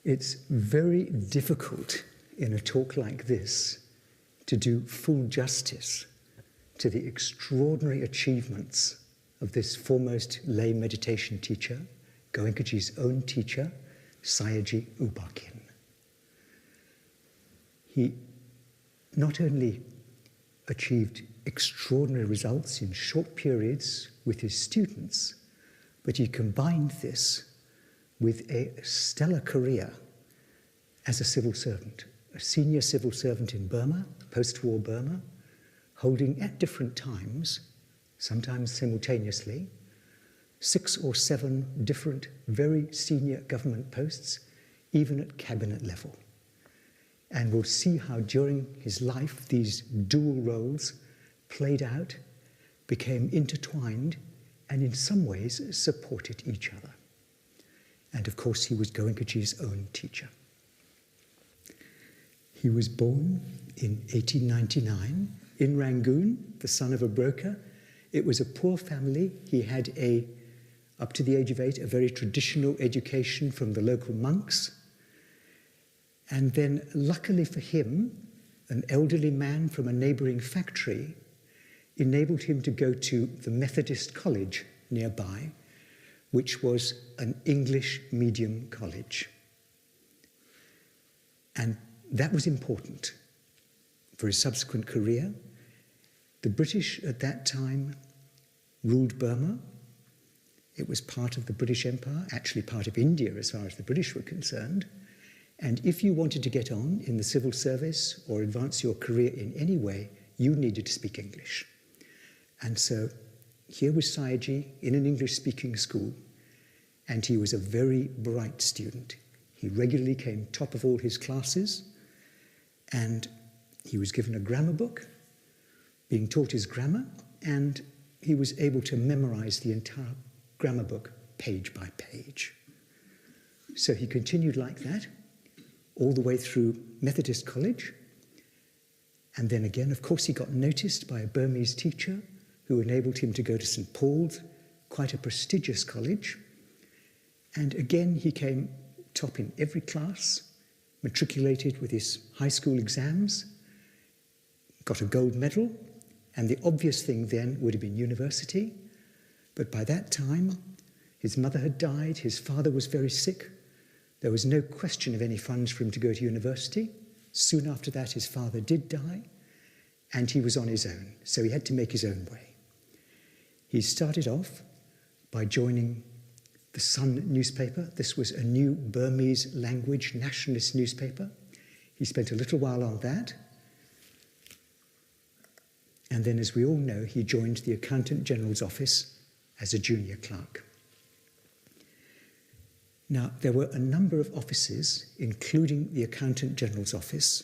It's very difficult in a talk like this to do full justice to the extraordinary achievements of this foremost lay meditation teacher, Goenkaji's own teacher, Sayagyi U Ba Khin. He not only achieved extraordinary results in short periods with his students, but he combined this with a stellar career as a civil servant, a senior civil servant in Burma, post-war Burma, holding at different times, sometimes simultaneously, 6 or 7 different very senior government posts, even at cabinet level. And we'll see how during his life these dual roles played out, became intertwined, and in some ways supported each other. And of course, he was Goenkaji's own teacher. He was born in 1899 in Rangoon, the son of a broker. It was a poor family. He had up to the age of 8, a very traditional education from the local monks. And then, luckily for him, an elderly man from a neighboring factory enabled him to go to the Methodist College nearby, which was an English medium college. And that was important for his subsequent career. The British at that time ruled Burma. It was part of the British Empire, actually part of India as far as the British were concerned. And if you wanted to get on in the civil service or advance your career in any way, you needed to speak English. And so here was Sayagyi in an English-speaking school, and he was a very bright student. He regularly came top of all his classes, and he was given a grammar book, being taught his grammar, and he was able to memorize the entire grammar book page by page. So he continued like that all the way through Methodist College. And then again, of course, he got noticed by a Burmese teacher who enabled him to go to St. Paul's, quite a prestigious college. And again, he came top in every class, matriculated with his high school exams, got a gold medal, and the obvious thing then would have been university. But by that time, his mother had died, his father was very sick. There was no question of any funds for him to go to university. Soon after that, his father did die, and he was on his own, so he had to make his own way. He started off by joining the Sun newspaper. This was a new Burmese language nationalist newspaper. He spent a little while on that. And then, as we all know, he joined the Accountant General's office as a junior clerk. Now, there were a number of offices, including the Accountant General's office,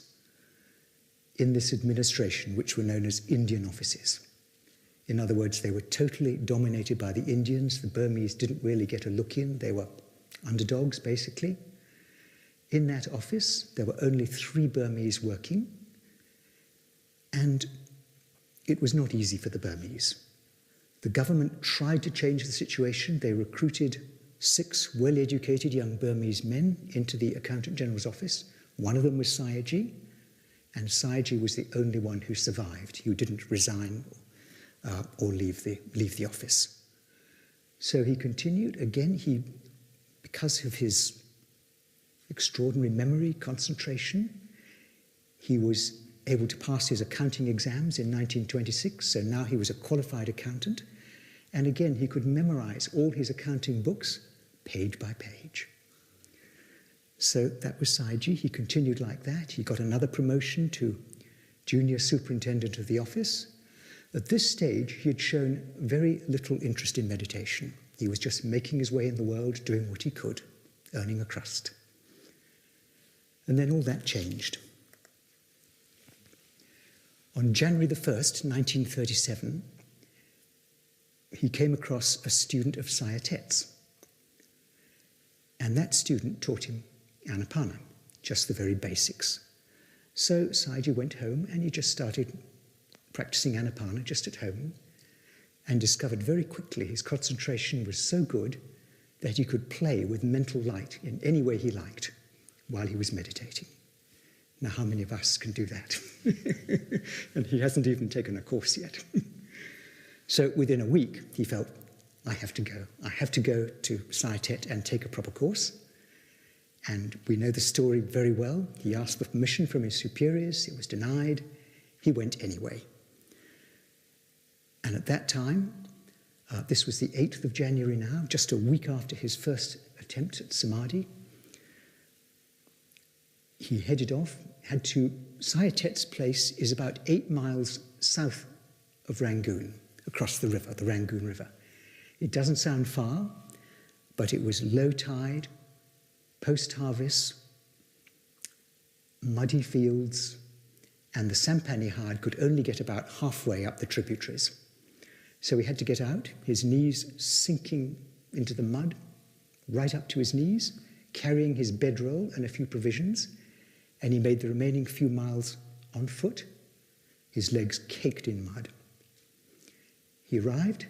in this administration, which were known as Indian offices. In other words, they were totally dominated by the Indians. The Burmese didn't really get a look in. They were underdogs, basically. In that office, there were only 3 Burmese working, and it was not easy for the Burmese. The government tried to change the situation. They recruited 6 well-educated young Burmese men into the Accountant General's office. One of them was Sayagyi, and Sayagyi was the only one who survived, who didn't resign or leave the office. So he continued. Again, because of his extraordinary memory, concentration, he was able to pass his accounting exams in 1926, so now he was a qualified accountant. And again, he could memorize all his accounting books page by page. So that was Sayagyi. He continued like that. He got another promotion to junior superintendent of the office. At this stage, he had shown very little interest in meditation. He was just making his way in the world, doing what he could, earning a crust. And then all that changed. On January the 1st, 1937, he came across a student of Saya Thet's. And that student taught him Anapana, just the very basics. So Sayagyi went home and he just started practicing Anapana just at home, and discovered very quickly his concentration was so good that he could play with mental light in any way he liked. while he was meditating. Now, how many of us can do that? And he hasn't even taken a course yet. So within a week, he felt, I have to go. I have to go to Sai Tet and take a proper course. And we know the story very well. He asked for permission from his superiors. It was denied. He went anyway. And at that time, this was the 8th of January now, just a week after his first attempt at Samadhi, he headed off, had to... Sai Tet's place is about 8 miles south of Rangoon, across the river, the Rangoon River. It doesn't sound far, but it was low tide, post-harvest, muddy fields, and the Sampanihad could only get about halfway up the tributaries. So he had to get out, his knees sinking into the mud, right up to his knees, carrying his bedroll and a few provisions, and he made the remaining few miles on foot, his legs caked in mud. He arrived,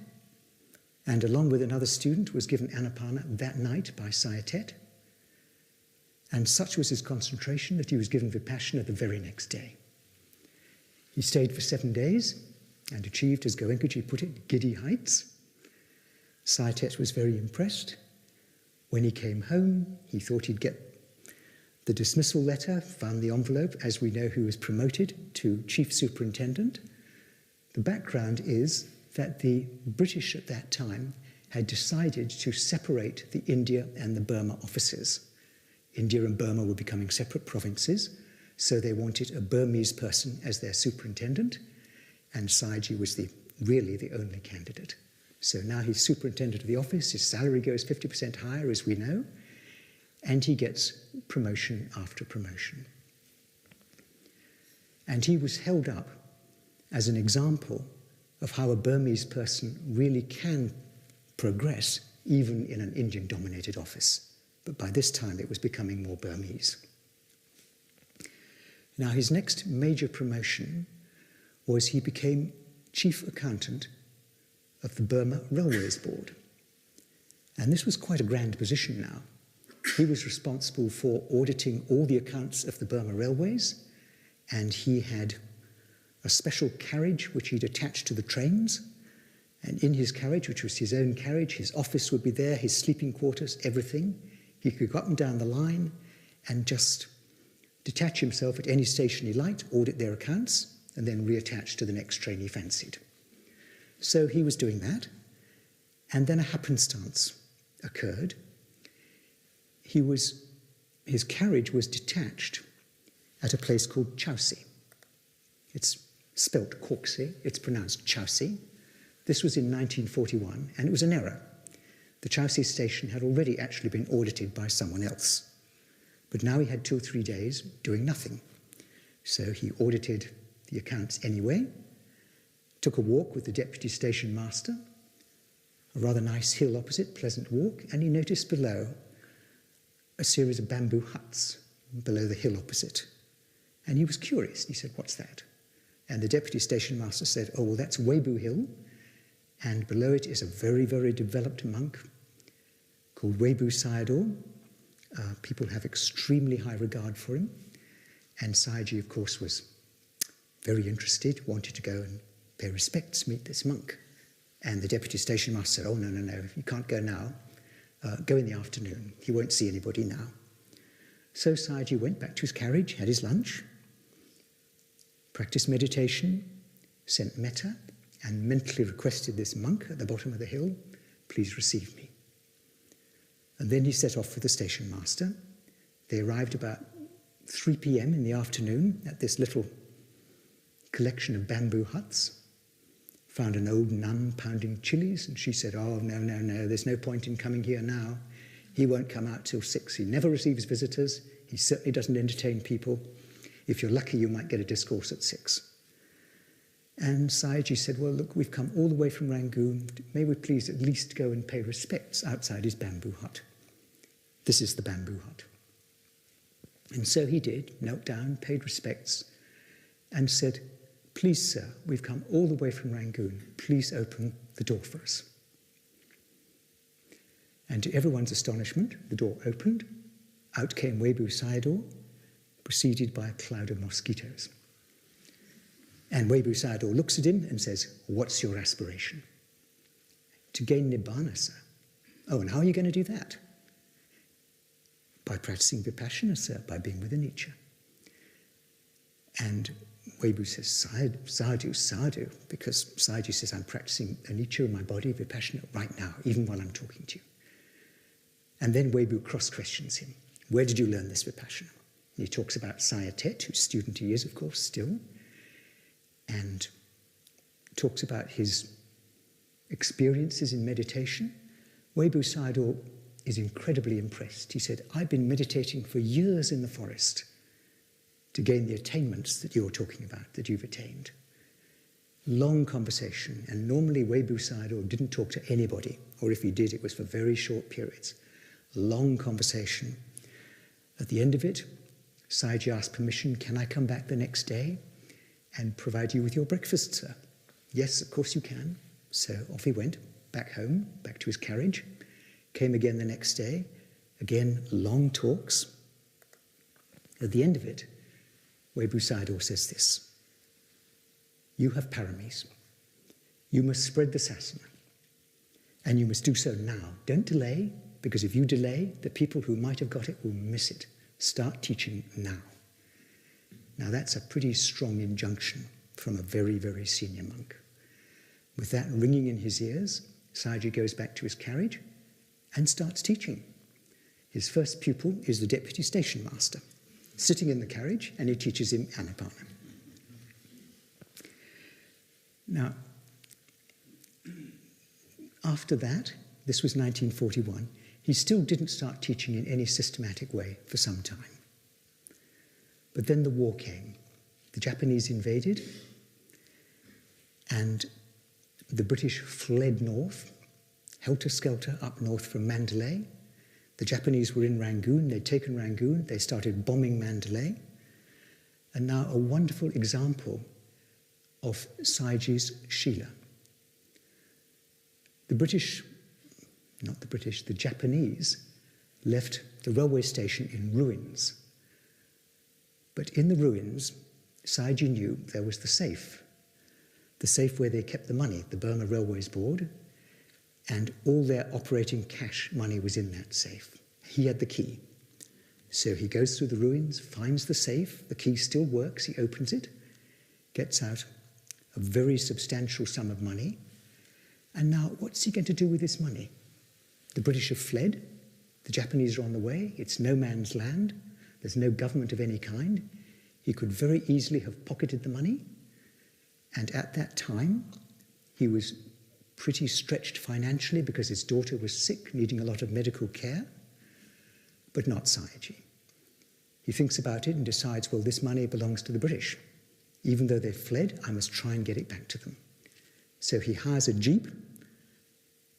and along with another student was given Anapana that night by Sai Tet, and such was his concentration that he was given Vipassana the very next day. He stayed for 7 days and achieved, as Goenkaji put it, giddy heights. Sai Tet was very impressed. When he came home, he thought he'd get the dismissal letter, found the envelope. As we know, he was promoted to chief superintendent. The background is that the British at that time had decided to separate the India and the Burma offices. India and Burma were becoming separate provinces, so they wanted a Burmese person as their superintendent, and Sayagyi was really the only candidate. So now he's superintendent of the office, his salary goes 50% higher, as we know, and he gets promotion after promotion. And he was held up as an example of how a Burmese person really can progress even in an Indian-dominated office. But by this time, it was becoming more Burmese. Now, his next major promotion was he became chief accountant of the Burma Railways Board. And this was quite a grand position now. He was responsible for auditing all the accounts of the Burma Railways, and he had a special carriage which he'd attached to the trains. And in his carriage, which was his own carriage, his office would be there, his sleeping quarters, everything. He could go up and down the line and just detach himself at any station he liked, audit their accounts, and then reattach to the next train he fancied. So he was doing that, and then a happenstance occurred. His carriage was detached at a place called Chowsi. It's spelt Korksi, it's pronounced Chowsi. This was in 1941, and it was an error. The Chowsi station had already actually been audited by someone else. But now he had 2 or 3 days doing nothing. So he audited the accounts anyway, took a walk with the deputy station master, a rather nice hill opposite, pleasant walk, and he noticed below a series of bamboo huts below the hill opposite. And he was curious. He said, "What's that?" And the deputy station master said, "Oh, well, that's Webu Hill, and below it is a very, very developed monk called Webu Sayadaw. People have extremely high regard for him." And Sayagyi, of course, was very interested, wanted to go and pay respects, meet this monk. And the deputy station master said, "Oh, no, no, no, you can't go now. Go in the afternoon. He won't see anybody now." So Sayagyi went back to his carriage, had his lunch, practiced meditation, sent metta, and mentally requested this monk at the bottom of the hill, "Please receive me." And then he set off for the station master. They arrived about 3 p.m. in the afternoon at this little collection of bamboo huts, found an old nun pounding chilies, and she said, "Oh, no, no, no, there's no point in coming here now. He won't come out till 6. He never receives visitors. He certainly doesn't entertain people. If you're lucky, you might get a discourse at 6. And Sayagyi said, "Well, look, we've come all the way from Rangoon. May we please at least go and pay respects outside his bamboo hut?" This is the bamboo hut. And so he did, knelt down, paid respects, and said, "Please, sir, we've come all the way from Rangoon. Please open the door for us." And to everyone's astonishment, the door opened. Out came Webu Sayadaw, preceded by a cloud of mosquitoes. And Webu Sayadaw looks at him and says, "What's your aspiration?" "To gain Nibbana, sir." "Oh, and how are you going to do that?" "By practicing Vipassana, sir, by being with anicca." And Webu says, "Sadhu, sadhu," because Sayadaw says, "I'm practicing anicca in my body, Vipassana, right now, even while I'm talking to you." And then Webu cross-questions him. "Where did you learn this Vipassana?" And he talks about Saya Tet, whose student he is, of course, still, and talks about his experiences in meditation. Webu Sayadaw is incredibly impressed. He said, "I've been meditating for years in the forest to gain the attainments that you're talking about, that you've attained." Long conversation, and normally Webu Sayadaw didn't talk to anybody, or if he did, it was for very short periods. Long conversation. At the end of it, Sayadaw asked permission, "Can I come back the next day and provide you with your breakfast, sir?" "Yes, of course you can." So off he went, back home, back to his carriage. Came again the next day. Again, long talks. At the end of it, Webu Sayadaw says this: "You have paramis. You must spread the sasana. And you must do so now. Don't delay, because if you delay, the people who might have got it will miss it. Start teaching now." Now that's a pretty strong injunction from a very, very senior monk. With that ringing in his ears, Sayadaw goes back to his carriage and starts teaching. His first pupil is the deputy station master, sitting in the carriage, and he teaches him Anapana. Now, after that, this was 1941, he still didn't start teaching in any systematic way for some time. But then the war came. The Japanese invaded, and the British fled north, helter-skelter up north from Mandalay. The Japanese were in Rangoon. They'd taken Rangoon. They started bombing Mandalay. And now a wonderful example of Sayagyi's Shila. The Japanese left the railway station in ruins. But in the ruins, Sayagyi knew there was the safe where they kept the money, the Burma Railways Board, and all their operating cash money was in that safe. He had the key. So he goes through the ruins, finds the safe, the key still works, he opens it, gets out a very substantial sum of money, and now what's he going to do with this money? The British have fled, the Japanese are on the way, it's no man's land, there's no government of any kind. He could very easily have pocketed the money, and at that time he was pretty stretched financially because his daughter was sick, needing a lot of medical care, but not Sayagyi. He thinks about it and decides, well, this money belongs to the British. Even though they've fled, I must try and get it back to them. So he hires a jeep,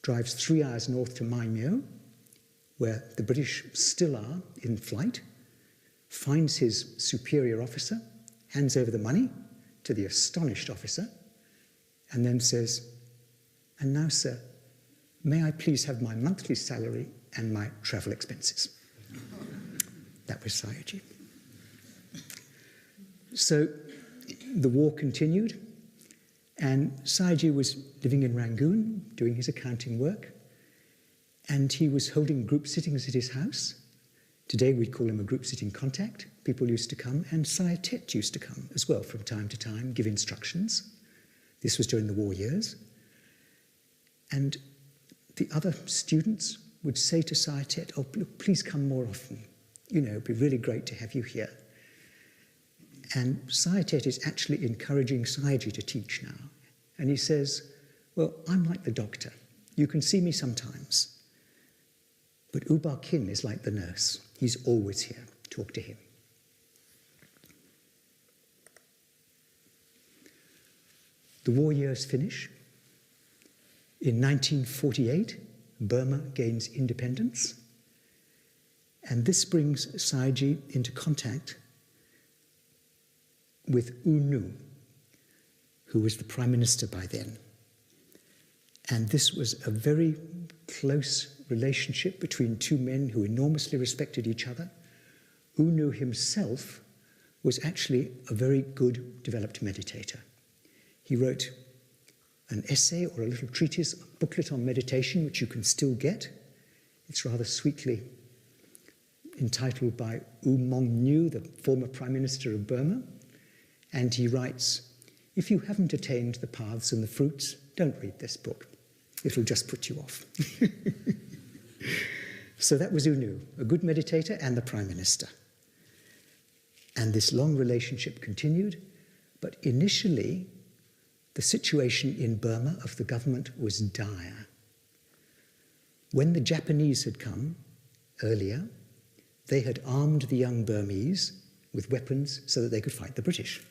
drives 3 hours north to Mai Myo, where the British still are in flight, finds his superior officer, hands over the money to the astonished officer, and then says, "And now, sir, may I please have my monthly salary and my travel expenses?" That was Sayagyi. So the war continued, and Sayagyi was living in Rangoon, doing his accounting work, and he was holding group sittings at his house. Today we'd call him a group sitting contact. People used to come, and Saya Tet used to come as well from time to time, give instructions. This was during the war years. And the other students would say to Saya Tet, "Oh, look, please come more often. You know, it'd be really great to have you here." And Saya Tet is actually encouraging Sayagyi to teach now. And he says, "Well, I'm like the doctor. You can see me sometimes. But U Ba Khin is like the nurse. He's always here. Talk to him." The war years finish. In 1948, Burma gains independence. And this brings Sayagyi into contact with U Nu, who was the prime minister by then. And this was a very close relationship between two men who enormously respected each other. U Nu himself was actually a very good developed meditator. He wrote an essay or a little treatise, a booklet on meditation, which you can still get. It's rather sweetly entitled by U Maung Nu, the former Prime Minister of Burma. And he writes, if you haven't attained the paths and the fruits, don't read this book. It'll just put you off. So that was U Nu, a good meditator and the Prime Minister. And this long relationship continued, but initially the situation in Burma of the government was dire. When the Japanese had come earlier, they had armed the young Burmese with weapons so that they could fight the British.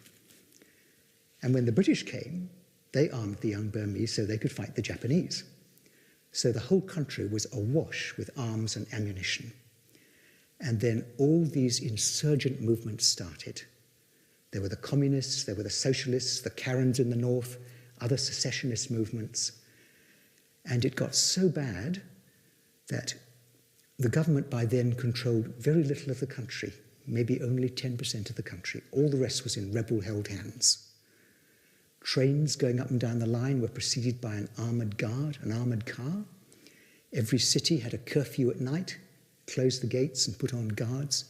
And when the British came, they armed the young Burmese so they could fight the Japanese. So the whole country was awash with arms and ammunition. And then all these insurgent movements started. There were the communists, there were the socialists, the Karens in the north, other secessionist movements. And it got so bad that the government by then controlled very little of the country, maybe only 10% of the country. All the rest was in rebel-held hands. Trains going up and down the line were preceded by an armoured guard, an armoured car. Every city had a curfew at night, closed the gates and put on guards.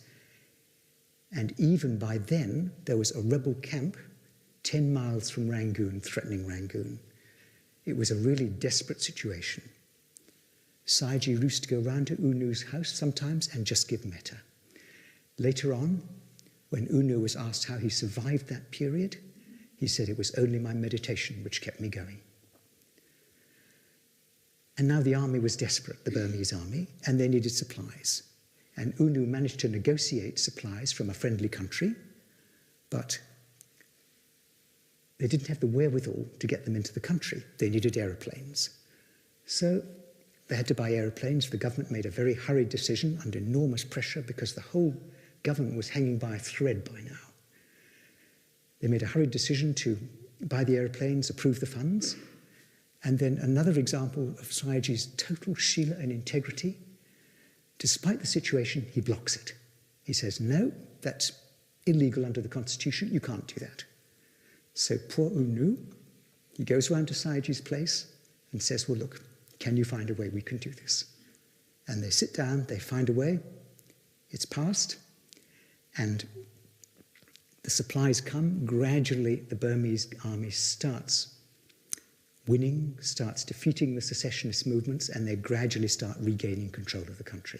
And even by then, there was a rebel camp 10 miles from Rangoon, threatening Rangoon. It was a really desperate situation. Sayagyi used to go round to U Nu's house sometimes and just give metta. Later on, when U Nu was asked how he survived that period, he said, it was only my meditation which kept me going. And now the army was desperate, the Burmese army, and they needed supplies. And U Nu managed to negotiate supplies from a friendly country, but they didn't have the wherewithal to get them into the country. They needed aeroplanes. So they had to buy aeroplanes. The government made a very hurried decision under enormous pressure because the whole government was hanging by a thread by now. They made a hurried decision to buy the aeroplanes, approve the funds. And then another example of Sayagyi's total Shila and integrity. Despite the situation, he blocks it. He says, no, that's illegal under the constitution. You can't do that. So poor U Nu, he goes round to Sayagyi's place and says, well, look, can you find a way we can do this? And they sit down, they find a way. It's passed. And the supplies come. Gradually, the Burmese army starts winning, starts defeating the secessionist movements, and they gradually start regaining control of the country.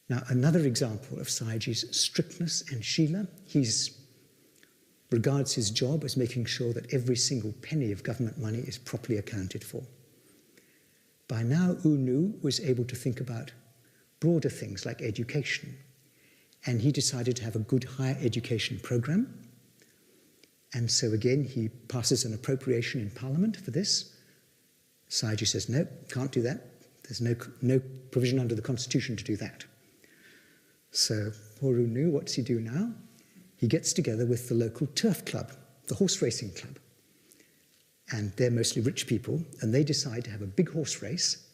Now, another example of Sayagyi's strictness and Shila, he regards his job as making sure that every single penny of government money is properly accounted for. By now, U Nu was able to think about broader things like education, and he decided to have a good higher education program. And so again, he passes an appropriation in Parliament for this. Sayagyi says, no, can't do that. There's no provision under the Constitution to do that. So poor U Nu, what's he do now? He gets together with the local turf club, the horse racing club. And they're mostly rich people, and they decide to have a big horse race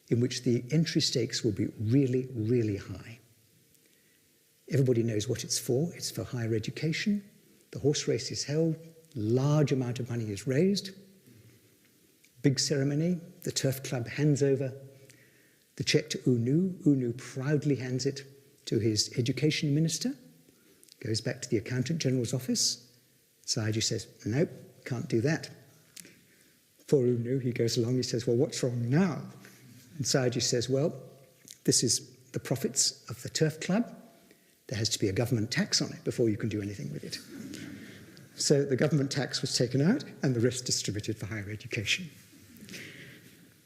in which the entry stakes will be really, really high. Everybody knows what it's for. It's for higher education. The horse race is held, large amount of money is raised, big ceremony, the turf club hands over the check to U Nu. U Nu proudly hands it to his education minister, goes back to the accountant general's office. Sayagyi says, nope, can't do that. Poor U Nu, he goes along, he says, well, what's wrong now? And Sayagyi says, well, this is the profits of the turf club. There has to be a government tax on it before you can do anything with it. So the government tax was taken out and the rest distributed for higher education.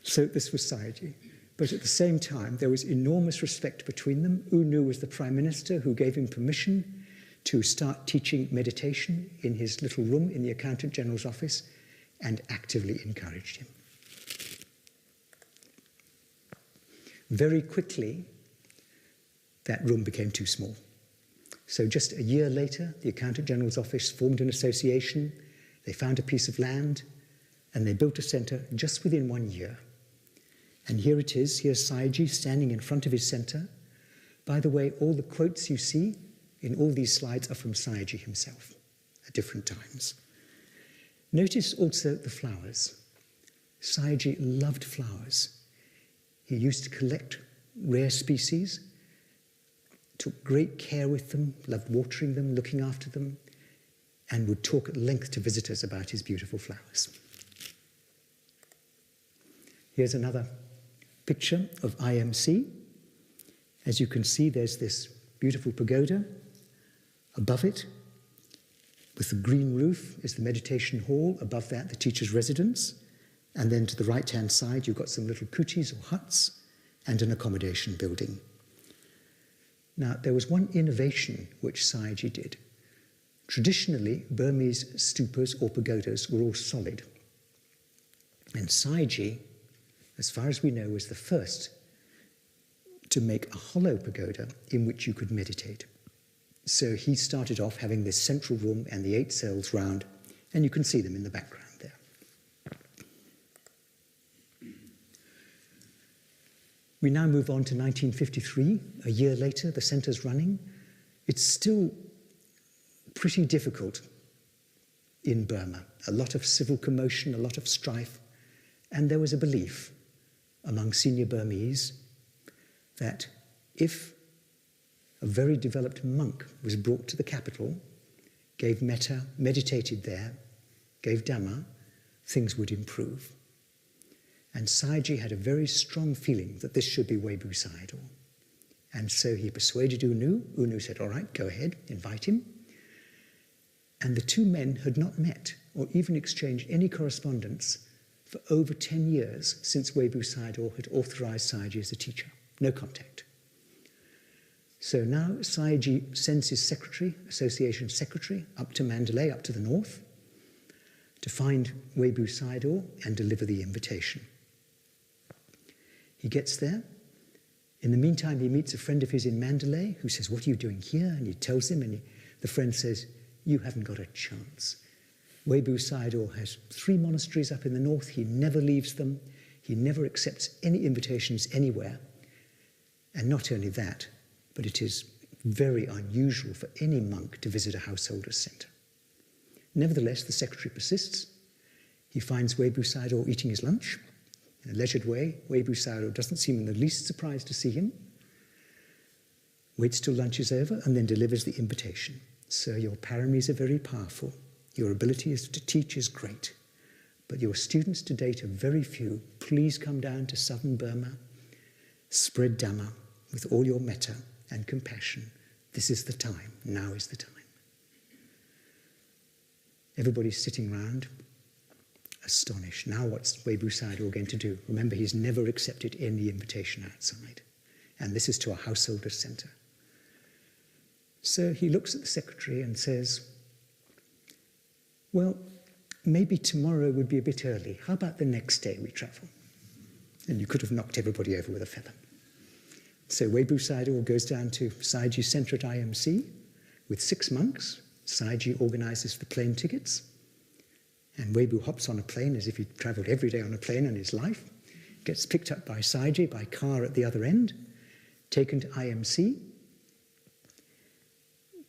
So this was Sayagyi. But at the same time, there was enormous respect between them. U Nu was the prime minister who gave him permission to start teaching meditation in his little room in the accountant general's office and actively encouraged him. Very quickly, that room became too small. So just a year later, the Accountant General's Office formed an association, they found a piece of land, and they built a centre just within 1 year. And here it is, here's Sayagyi standing in front of his centre. By the way, all the quotes you see in all these slides are from Sayagyi himself at different times. Notice also the flowers. Sayagyi loved flowers. He used to collect rare species, took great care with them, loved watering them, looking after them, and would talk at length to visitors about his beautiful flowers. Here's another picture of IMC. As you can see, there's this beautiful pagoda. Above it, with the green roof, is the meditation hall. Above that, the teacher's residence. And then to the right-hand side, you've got some little kutis or huts and an accommodation building. Now, there was one innovation which Sayagyi did. Traditionally, Burmese stupas or pagodas were all solid. And Sayagyi, as far as we know, was the first to make a hollow pagoda in which you could meditate. So he started off having this central room and the 8 cells round, and you can see them in the background there. We now move on to 1953. A year later, the centre's running. It's still pretty difficult in Burma. A lot of civil commotion, a lot of strife, and there was a belief among senior Burmese that if a very developed monk was brought to the capital, gave metta, meditated there, gave Dhamma, things would improve. And Sayagyi had a very strong feeling that this should be Webu Sayadaw. And so he persuaded U Nu. U Nu said, all right, go ahead, invite him. And the two men had not met or even exchanged any correspondence for over 10 years since Webu Sayadaw had authorized Sayagyi as a teacher. No contact. So now Sayagyi sends his secretary, association secretary, up to Mandalay, up to the north, to find Webu Sayadaw and deliver the invitation. He gets there. In the meantime, he meets a friend of his in Mandalay who says, what are you doing here? And he tells him, and the friend says, you haven't got a chance. Webu Sayadaw has 3 monasteries up in the north. He never leaves them. He never accepts any invitations anywhere. And not only that, but it is very unusual for any monk to visit a householder's centre. Nevertheless, the secretary persists. He finds Webu Sayadaw eating his lunch in a leisured way. Webu Sayadaw doesn't seem in the least surprised to see him, waits till lunch is over, and then delivers the invitation. Sir, your paramis are very powerful. Your ability to teach is great, but your students to date are very few. Please come down to southern Burma, spread Dhamma with all your metta and compassion. This is the time. Now is the time. Everybody's sitting round, astonished. Now what's Webu Sayadaw going to do? Remember, he's never accepted any invitation outside. And this is to a householder's centre. So he looks at the secretary and says, well, maybe tomorrow would be a bit early. How about the next day we travel? And you could have knocked everybody over with a feather. So Webu Sayadaw goes down to Sayagyi's centre at IMC with 6 monks. Sayagyi organises the plane tickets. And Webu hops on a plane as if he'd travelled every day on a plane in his life, gets picked up by Sayagyi by car at the other end, taken to IMC,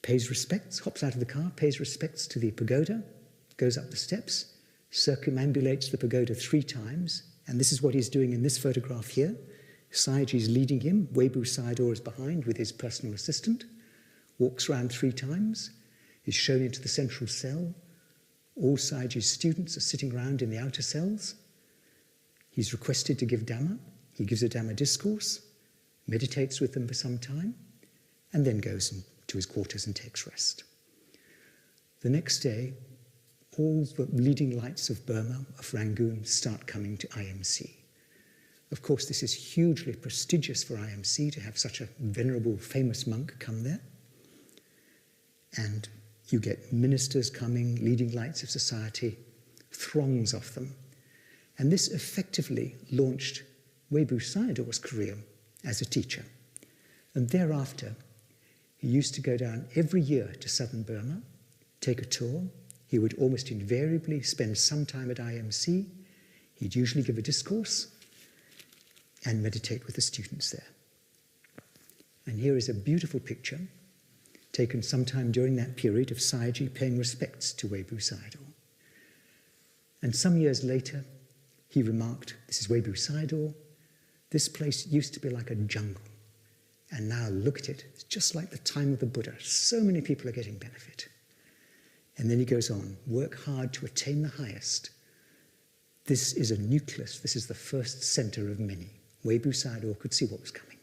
pays respects, hops out of the car, pays respects to the pagoda, goes up the steps, circumambulates the pagoda 3 times, and this is what he's doing in this photograph here. Sayagyi is leading him, Webu Sayadaw is behind with his personal assistant, walks around 3 times, is shown into the central cell. All Sayagyi's students are sitting around in the outer cells. He's requested to give Dhamma. He gives a Dhamma discourse, meditates with them for some time, and then goes to his quarters and takes rest. The next day, all the leading lights of Burma, of Rangoon, start coming to IMC. Of course, this is hugely prestigious for IMC to have such a venerable, famous monk come there. And you get ministers coming, leading lights of society, throngs of them. And this effectively launched Webu Sayadaw's career as a teacher. And thereafter, he used to go down every year to southern Burma, take a tour. He would almost invariably spend some time at IMC. He'd usually give a discourse and meditate with the students there. And here is a beautiful picture taken sometime during that period of Sayagyi paying respects to Webu Sayadaw. And some years later, he remarked, this is Webu Sayadaw, this place used to be like a jungle. And now look at it, it's just like the time of the Buddha. So many people are getting benefit. And then he goes on, work hard to attain the highest. This is a nucleus, this is the first center of many. Webu Sayadaw could see what was coming.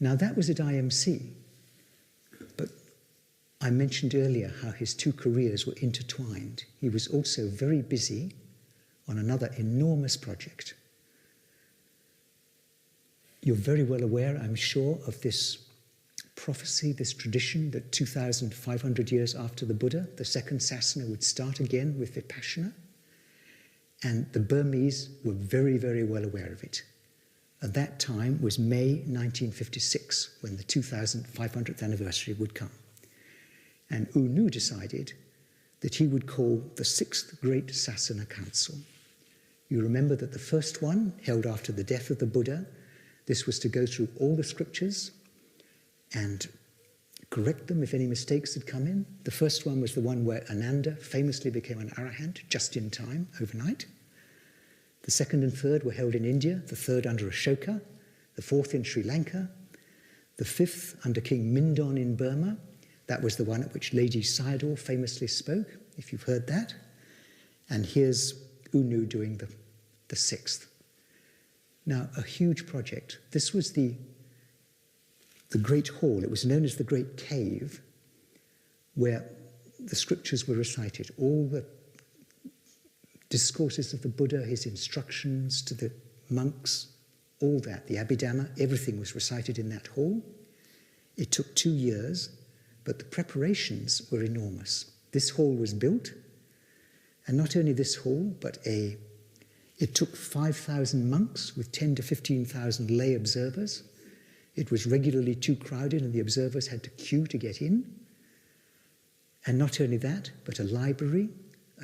Now that was at IMC, but I mentioned earlier how his two careers were intertwined. He was also very busy on another enormous project. You're very well aware, I'm sure, of this prophecy, this tradition that 2,500 years after the Buddha, the second Sasana would start again with Vipassana. And the Burmese were very, very well aware of it. At that time was May 1956, when the 2,500th anniversary would come. And U Nu decided that he would call the Sixth Great Sasana Council. You remember that the first one, held after the death of the Buddha, this was to go through all the scriptures and correct them if any mistakes had come in. The first one was the one where Ananda famously became an arahant just in time, overnight. The second and third were held in India, the third under Ashoka, the fourth in Sri Lanka, the fifth under King Mindon in Burma. That was the one at which Ledi Sayadaw famously spoke, if you've heard that. And here's U Nu doing the sixth. Now, a huge project. This was the Great Hall. It was known as the Great Cave, where the scriptures were recited. All the discourses of the Buddha, his instructions to the monks, all that, the Abhidhamma, everything was recited in that hall. It took 2 years, but the preparations were enormous. This hall was built, and not only this hall, but it took 5,000 monks with 10 to 15,000 lay observers. It was regularly too crowded, and the observers had to queue to get in. And not only that, but a library,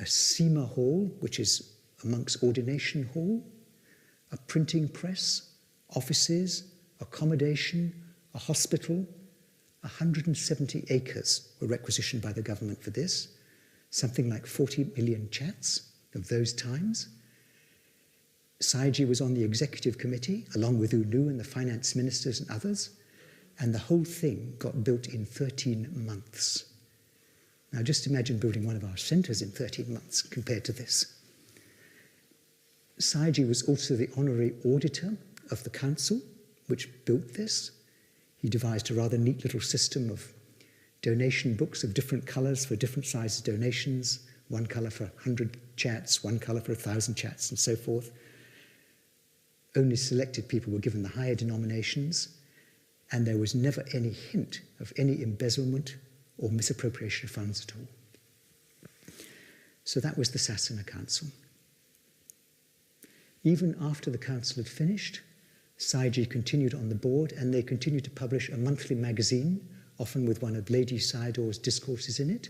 a Sema hall, which is a monk's ordination hall, a printing press, offices, accommodation, a hospital. 170 acres were requisitioned by the government for this, something like 40 million chats of those times. Sayagyi was on the executive committee, along with U Nu and the finance ministers and others, and the whole thing got built in 13 months. Now just imagine building one of our centers in 13 months compared to this. Sayagyi was also the honorary auditor of the council, which built this. He devised a rather neat little system of donation books of different colors for different sizes donations, one color for 100 chats, one color for 1,000 chats, and so forth. Only selected people were given the higher denominations, and there was never any hint of any embezzlement or misappropriation of funds at all. So that was the Sasana Council. Even after the council had finished, Sayagyi continued on the board, and they continued to publish a monthly magazine, often with one of Ledi Sayadaw's discourses in it.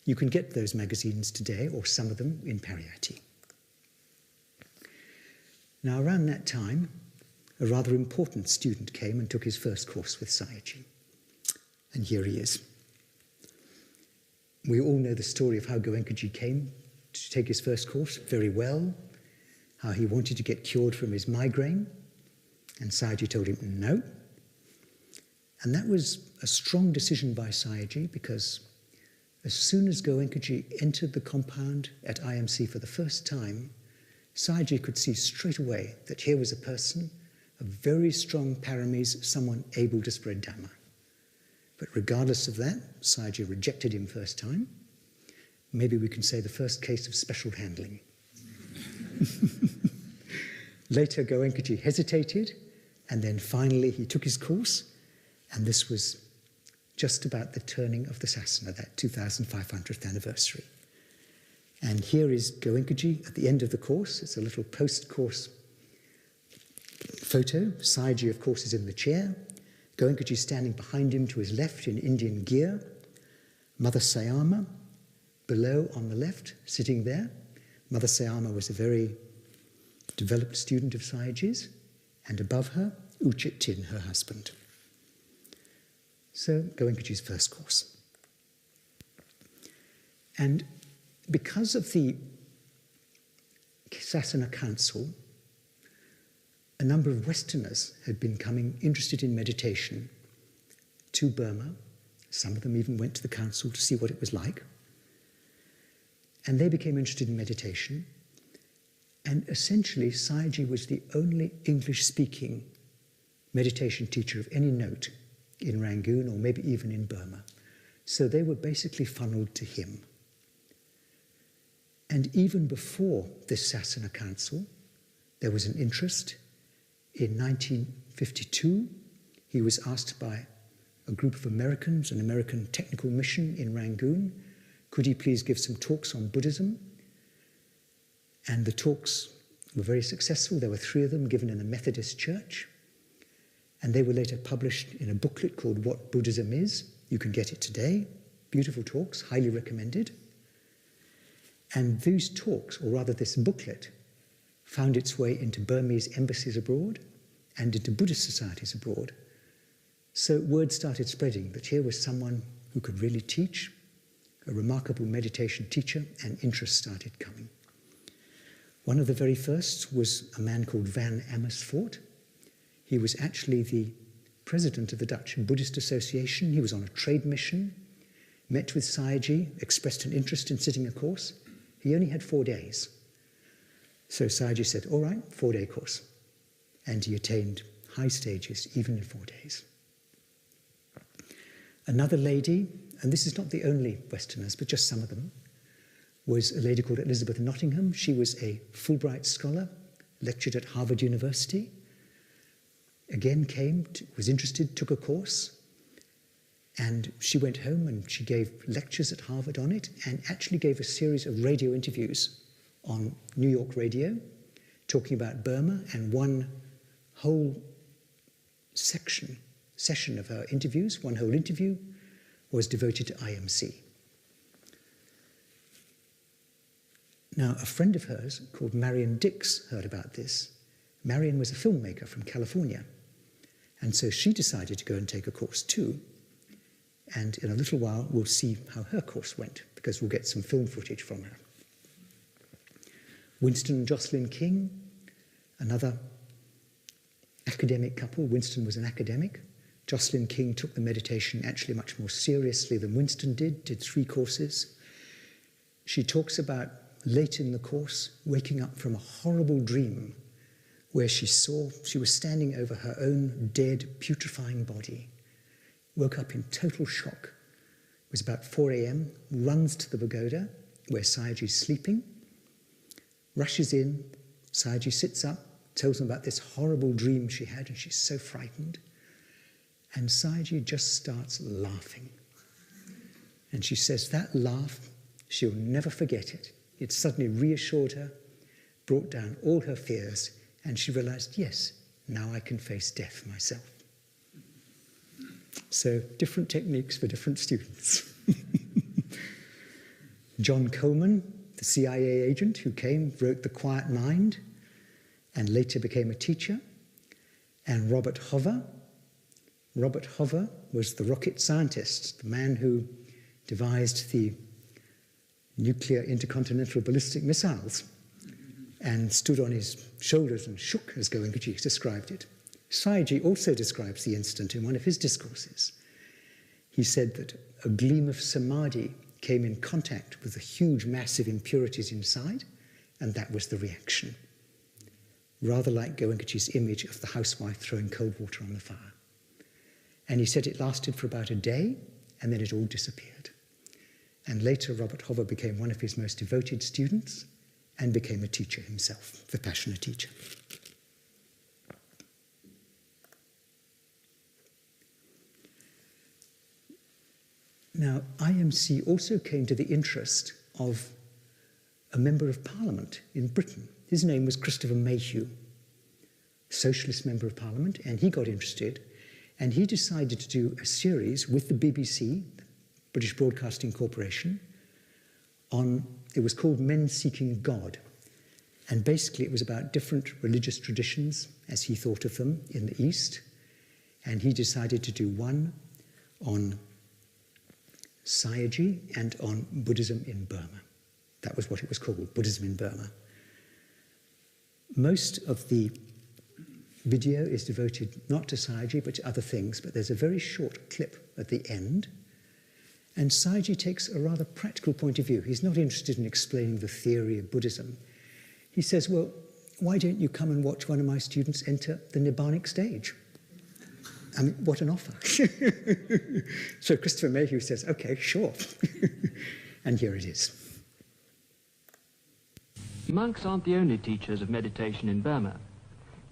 You can get those magazines today, or some of them, in Pariyatti. Now, around that time, a rather important student came and took his first course with Sayagyi. And here he is. We all know the story of how Goenkaji came to take his first course very well, how he wanted to get cured from his migraine, and Sayagyi told him no. And that was a strong decision by Sayagyi, because as soon as Goenkaji entered the compound at IMC for the first time, Sayagyi could see straight away that here was a person of very strong paramis, someone able to spread Dhamma. But regardless of that, Sayagyi rejected him first time. Maybe we can say the first case of special handling. Later, Goenkaji hesitated, and then finally he took his course, and this was just about the turning of the Sasana, that 2,500th anniversary. And here is Goenkaji at the end of the course. It's a little post-course photo. Sayagyi, of course, is in the chair. Goenkaji standing behind him to his left in Indian gear. Mother Sayama below on the left, sitting there. Mother Sayama was a very developed student of Sayagyi's, and above her, U Chit Tin, her husband. So, Goenkaji's first course. And because of the Sasana Council, a number of Westerners had been coming interested in meditation to Burma. Some of them even went to the council to see what it was like. And they became interested in meditation. And essentially, Sayagyi was the only English-speaking meditation teacher of any note in Rangoon, or maybe even in Burma. So they were basically funneled to him. And even before this Sasana Council, there was an interest. In 1952, he was asked by a group of Americans, an American technical mission in Rangoon, could he please give some talks on Buddhism? And the talks were very successful. There were 3 of them given in a Methodist church. And they were later published in a booklet called What Buddhism Is. You can get it today. Beautiful talks, highly recommended. And these talks, or rather this booklet, found its way into Burmese embassies abroad and into Buddhist societies abroad. So word started spreading that here was someone who could really teach, a remarkable meditation teacher, and interest started coming. One of the very first was a man called Van Amersfoort. He was actually the president of the Dutch Buddhist Association. He was on a trade mission, met with Sayagyi, expressed an interest in sitting a course. He only had 4 days. So Sayagyi said, all right, 4-day course. And he attained high stages, even in 4 days. Another lady, and this is not the only Westerners, but just some of them, was a lady called Elizabeth Nottingham. She was a Fulbright scholar, lectured at Harvard University. Again was interested, took a course, and she went home and she gave lectures at Harvard on it, and actually gave a series of radio interviews on New York radio, talking about Burma, and one whole session of her interviews, one whole interview, was devoted to IMC. Now, a friend of hers called Marion Dix heard about this. Marion was a filmmaker from California, and so she decided to go and take a course too. And in a little while, we'll see how her course went, because we'll get some film footage from her. Winston and Jocelyn King, another academic couple. Winston was an academic. Jocelyn King took the meditation actually much more seriously than Winston did 3 courses. She talks about, late in the course, waking up from a horrible dream where she was standing over her own dead, putrefying body. Woke up in total shock. It was about 4 a.m., runs to the pagoda where Sayagyi's sleeping, rushes in. Sayagyi sits up, tells them about this horrible dream she had, and she's so frightened. And Sayagyi just starts laughing. And she says that laugh, she'll never forget it. It suddenly reassured her, brought down all her fears, and she realized, yes, now I can face death myself. So, different techniques for different students. John Coleman, the CIA agent who came, wrote The Quiet Mind, and later became a teacher. And Robert Hover. Robert Hover was the rocket scientist, the man who devised the nuclear intercontinental ballistic missiles, and stood on his shoulders and shook, as Goenkaji described it. Sayagyi also describes the incident in one of his discourses. He said that a gleam of samadhi came in contact with the huge mass of impurities inside, and that was the reaction. Rather like Goenkaji's image of the housewife throwing cold water on the fire. And he said it lasted for about a day, and then it all disappeared. And later, Robert Hover became one of his most devoted students and became a teacher himself, Vipassana teacher. Now, IMC also came to the interest of a member of Parliament in Britain. His name was Christopher Mayhew, socialist member of Parliament, and he got interested, and he decided to do a series with the BBC, British Broadcasting Corporation, on, it was called Men Seeking God. And basically it was about different religious traditions as he thought of them in the East. And he decided to do one on Sayagyi and on Buddhism in Burma. That was what it was called, Buddhism in Burma. Most of the video is devoted not to Sayagyi but to other things, but there's a very short clip at the end. And Sayagyi takes a rather practical point of view. He's not interested in explaining the theory of Buddhism. He says, well, why don't you come and watch one of my students enter the Nibbanic stage? I mean, what an offer. So Christopher Mayhew says, okay, sure. And here it is. Monks aren't the only teachers of meditation in Burma.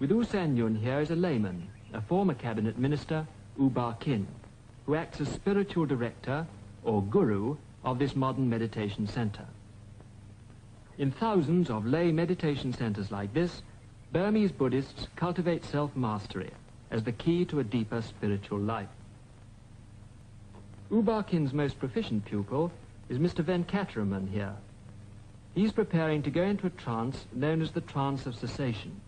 With U San Yun here is a layman, a former cabinet minister, U Ba Khin, who acts as spiritual director, or guru, of this modern meditation center. In thousands of lay meditation centers like this, Burmese Buddhists cultivate self-mastery as the key to a deeper spiritual life. U Ba Khin's most proficient pupil is Mr. Venkataraman here. He's preparing to go into a trance known as the trance of cessation.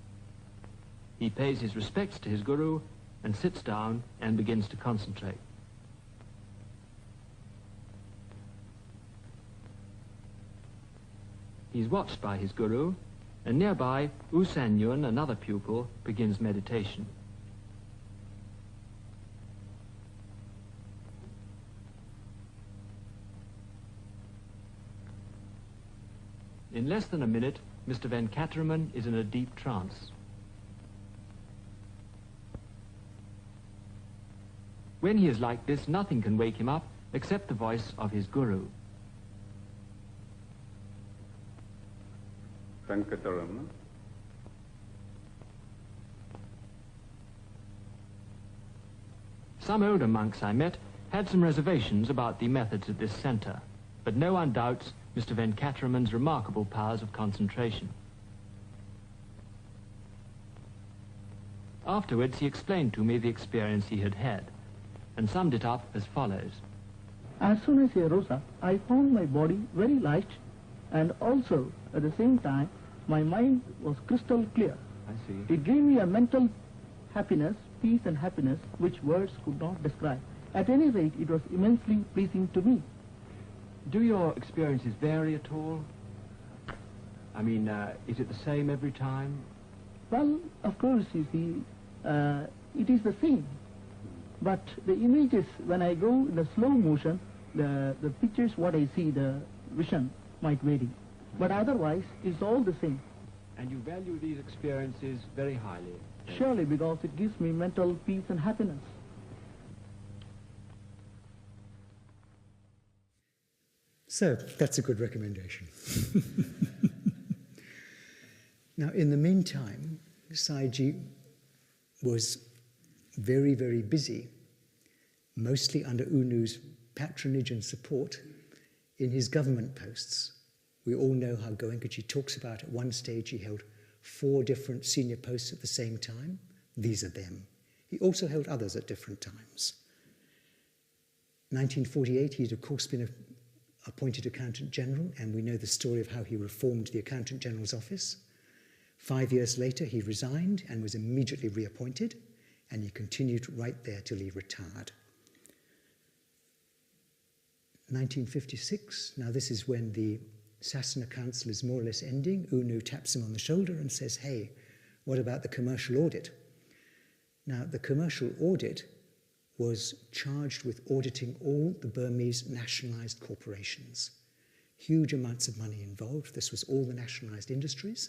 He pays his respects to his guru and sits down and begins to concentrate. He's watched by his guru, and nearby, U San Yun, another pupil, begins meditation. In less than a minute, Mr. Venkataraman is in a deep trance. When he is like this, nothing can wake him up except the voice of his guru. Venkataraman. Some older monks I met had some reservations about the methods of this center, but no one doubts Mr. Venkataraman's remarkable powers of concentration. Afterwards, he explained to me the experience he had had, and summed it up as follows. As soon as I rose up, I found my body very light, and also, at the same time, my mind was crystal clear. I see. It gave me a mental happiness, peace and happiness, which words could not describe. At any rate, it was immensely pleasing to me. Do your experiences vary at all? I mean, is it the same every time? Well, of course, you see, it is the same. But the images, when I go in the slow motion, the pictures, what I see, the vision might vary. But otherwise, it's all the same. And you value these experiences very highly? Surely, because it gives me mental peace and happiness. So that's a good recommendation. Now, in the meantime, Sayagyi was very, very busy, mostly under U Nu's patronage and support, in his government posts. We all know how Goenkaji talks about at one stage he held 4 different senior posts at the same time. These are them. He also held others at different times. 1948, he'd of course been appointed Accountant General, and we know the story of how he reformed the Accountant General's office. 5 years later, he resigned and was immediately reappointed, and he continued right there till he retired. 1956, now this is when the Sasana Council is more or less ending. U Nu taps him on the shoulder and says, hey, what about the commercial audit? Now, the commercial audit was charged with auditing all the Burmese nationalized corporations. Huge amounts of money involved. This was all the nationalized industries.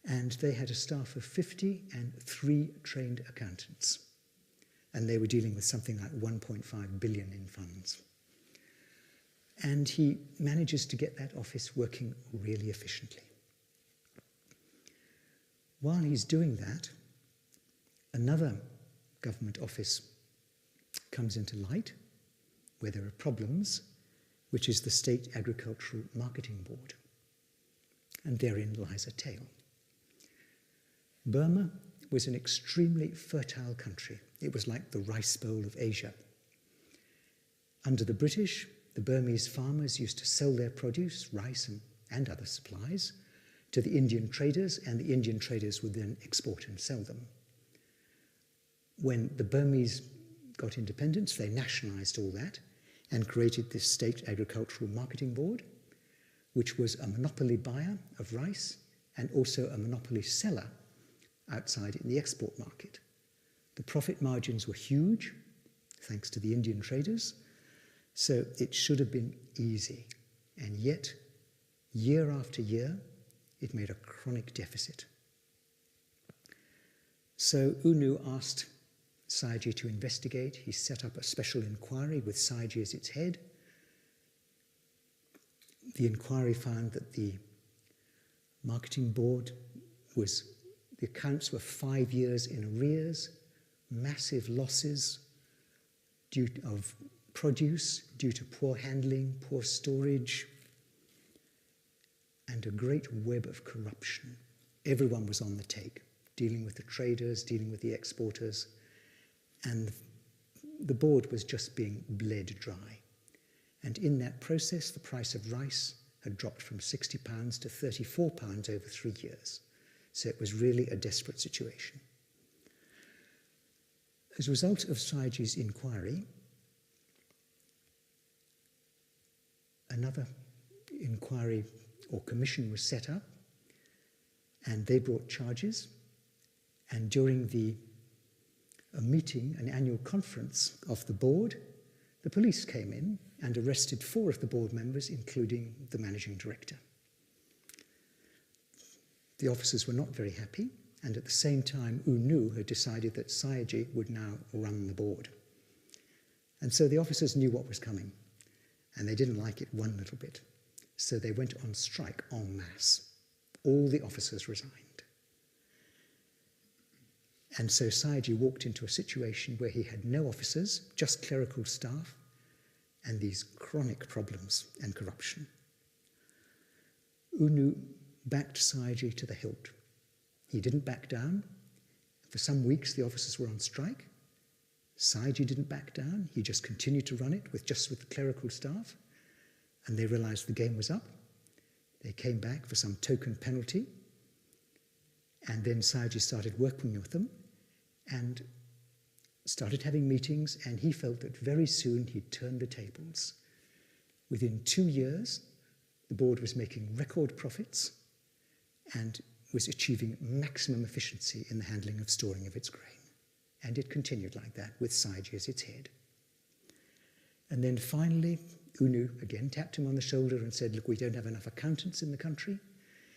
And they had a staff of 50 and 3 trained accountants. And they were dealing with something like 1.5 billion in funds. And he manages to get that office working really efficiently. While he's doing that, another government office comes into light where there are problems, which is the State Agricultural Marketing Board. And therein lies a tale. Burma was an extremely fertile country. It was like the Rice Bowl of Asia. Under the British, the Burmese farmers used to sell their produce, rice and other supplies, to the Indian traders, and the Indian traders would then export and sell them. When the Burmese got independence, they nationalized all that and created this State Agricultural Marketing Board, which was a monopoly buyer of rice and also a monopoly seller outside in the export market. The profit margins were huge, thanks to the Indian traders, so it should have been easy. And yet, year after year, it made a chronic deficit. So U Nu asked Sayagyi to investigate. He set up a special inquiry with Sayagyi as its head. The inquiry found that the marketing board the accounts were 5 years in arrears, massive losses of produce due to poor handling, poor storage, and a great web of corruption. Everyone was on the take, dealing with the traders, dealing with the exporters, and the board was just being bled dry. And in that process, the price of rice had dropped from £60 to £34 over 3 years. So it was really a desperate situation. As a result of Sayagyi's inquiry, another inquiry or commission was set up, and they brought charges. And during a meeting, an annual conference of the board, the police came in and arrested 4 of the board members, including the managing director. The officers were not very happy, and at the same time, U Nu had decided that Sayagyi would now run the board. And so the officers knew what was coming, and they didn't like it one little bit. So they went on strike en masse. All the officers resigned. And so Sayagyi walked into a situation where he had no officers, just clerical staff, and these chronic problems and corruption. U Nu backed Sayagyi to the hilt. He didn't back down. For some weeks, the officers were on strike. Sayagyi didn't back down. He just continued to run it with the clerical staff. And they realized the game was up. They came back for some token penalty. And then Sayagyi started working with them and started having meetings, and he felt that very soon he'd turn the tables. Within 2 years, the board was making record profits and was achieving maximum efficiency in the handling of storing of its grain. And it continued like that with Sayagyi as its head. And then finally, U Nu again tapped him on the shoulder and said, look, we don't have enough accountants in the country.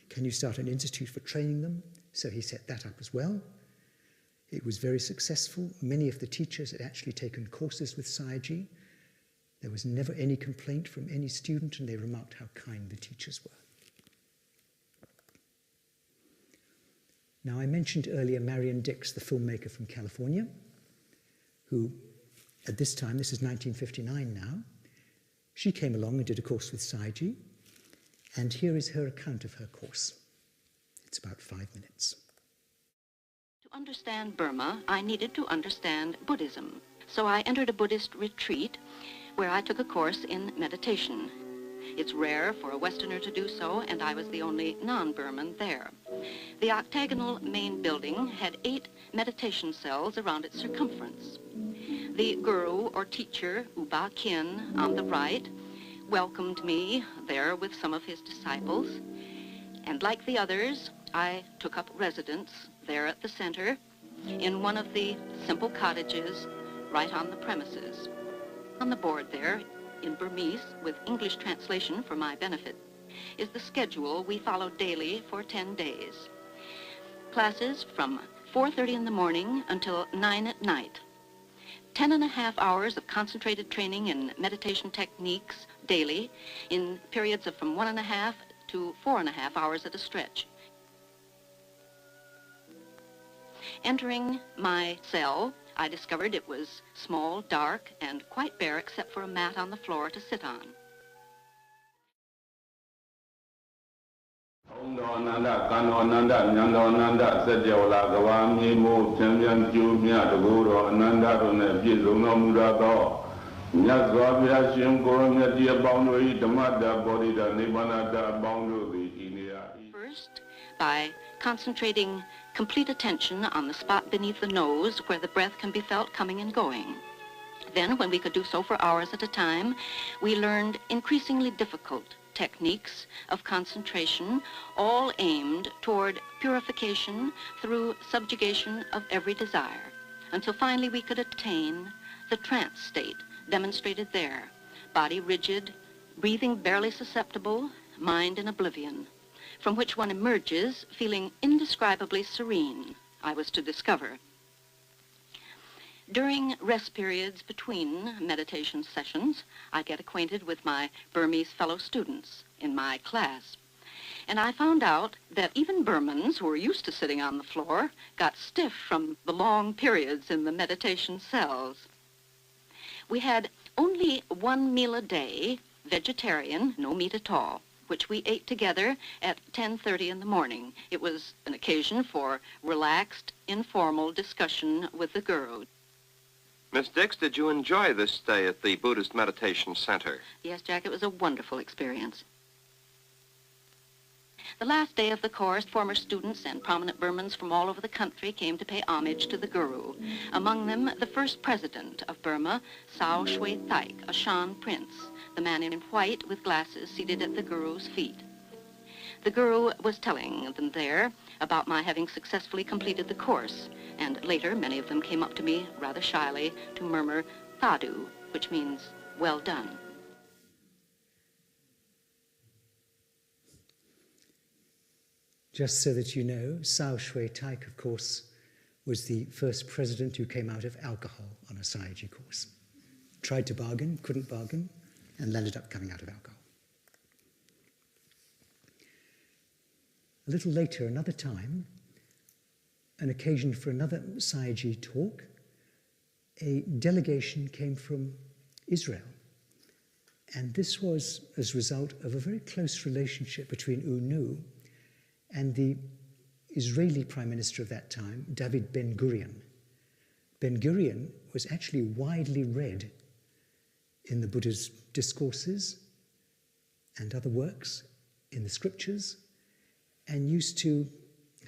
Can you start an institute for training them? So he set that up as well. It was very successful. Many of the teachers had actually taken courses with Sayagyi. There was never any complaint from any student, and they remarked how kind the teachers were. Now, I mentioned earlier Marion Dix, the filmmaker from California, who at this time, this is 1959 now, she came along and did a course with Sayagyi, and here is her account of her course. It's about 5 minutes. To understand Burma, I needed to understand Buddhism. So I entered a Buddhist retreat where I took a course in meditation. It's rare for a Westerner to do so, and I was the only non-Burman there. The octagonal main building had 8 meditation cells around its circumference. The guru or teacher, U Ba Khin, on the right, welcomed me there with some of his disciples. And like the others, I took up residence there at the center in one of the simple cottages right on the premises. On the board there, in Burmese, with English translation for my benefit, is the schedule we followed daily for 10 days. Classes from 4:30 in the morning until 9 at night. 10.5 hours of concentrated training in meditation techniques daily in periods of from 1.5 to 4.5 hours at a stretch. Entering my cell, I discovered it was small, dark, and quite bare except for a mat on the floor to sit on. First, by concentrating complete attention on the spot beneath the nose where the breath can be felt coming and going. Then, when we could do so for hours at a time, we learned increasingly difficult techniques of concentration, all aimed toward purification through subjugation of every desire, until finally we could attain the trance state demonstrated there, body rigid, breathing barely susceptible, mind in oblivion, from which one emerges feeling indescribably serene, I was to discover. During rest periods between meditation sessions, I get acquainted with my Burmese fellow students in my class. And I found out that even Burmans who were used to sitting on the floor got stiff from the long periods in the meditation cells. We had only one meal a day, vegetarian, no meat at all, which we ate together at 10:30 in the morning. It was an occasion for relaxed, informal discussion with the guru. Miss Dix, did you enjoy this stay at the Buddhist Meditation Center? Yes, Jack, it was a wonderful experience. The last day of the course, former students and prominent Burmans from all over the country came to pay homage to the guru. Among them, the first president of Burma, Sao Shui Thaik, a Shan prince, the man in white with glasses seated at the guru's feet. The guru was telling them there about my having successfully completed the course, and later many of them came up to me rather shyly to murmur "Thadu," which means "well done." Just so that you know, Sao Shui Thaik, of course, was the first president who came out of alcohol on a Sayagyi course. Tried to bargain, couldn't bargain, and ended up coming out of alcohol. A little later, another time, an occasion for another Sayagyi talk, a delegation came from Israel. And this was as a result of a very close relationship between U Nu and the Israeli Prime Minister of that time, David Ben-Gurion. Ben-Gurion was actually widely read in the Buddha's discourses and other works, in the scriptures, and used to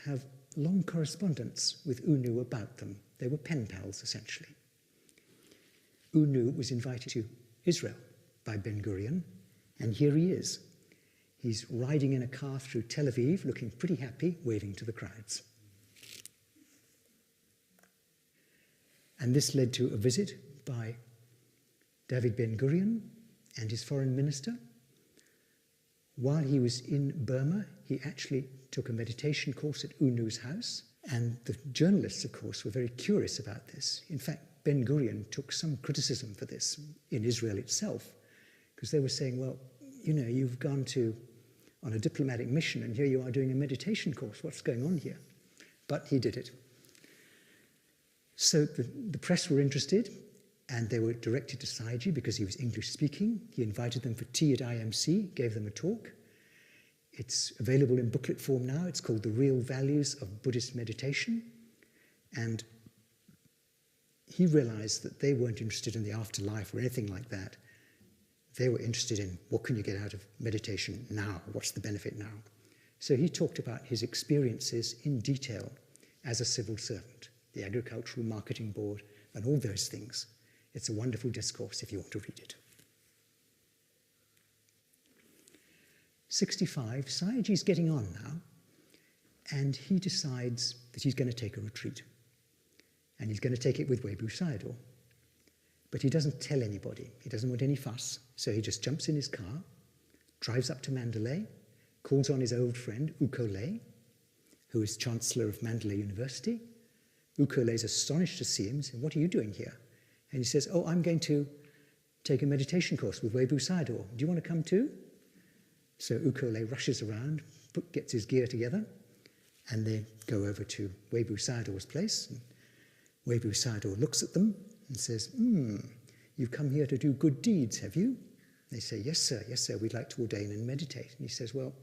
have long correspondence with U Nu about them. They were pen pals, essentially. U Nu was invited to Israel by Ben-Gurion, and here he is. He's riding in a car through Tel Aviv, looking pretty happy, waving to the crowds. And this led to a visit by David Ben-Gurion and his foreign minister. While he was in Burma, he actually took a meditation course at U Nu's house, and the journalists, of course, were very curious about this. In fact, Ben-Gurion took some criticism for this in Israel itself, because they were saying, well, you know, you've gone on a diplomatic mission, and here you are doing a meditation course. What's going on here? But he did it. So the press were interested, and they were directed to Sayagyi because he was English-speaking. He invited them for tea at IMC, gave them a talk. It's available in booklet form now. It's called The Real Values of Buddhist Meditation. And he realized that they weren't interested in the afterlife or anything like that. They were interested in what can you get out of meditation now? What's the benefit now? So he talked about his experiences in detail as a civil servant, the Agricultural Marketing Board, and all those things. It's a wonderful discourse if you want to read it. 65, Sayagyi's getting on now, and he decides that he's going to take a retreat. And he's going to take it with Webu Sayadaw. But he doesn't tell anybody. He doesn't want any fuss. So he just jumps in his car, drives up to Mandalay, calls on his old friend, U Ko-lay, who is Chancellor of Mandalay University. U Ko-lay is astonished to see him and says, "What are you doing here?" And he says, "Oh, I'm going to take a meditation course with Webu Sayadaw. Do you want to come too?" So U Ko-lay rushes around, gets his gear together, and they go over to Webu Sayadaw's place. And Webu Sayadaw looks at them and says, "You've come here to do good deeds, have you?" They say, yes, sir, we'd like to ordain and meditate." And he says, "Well,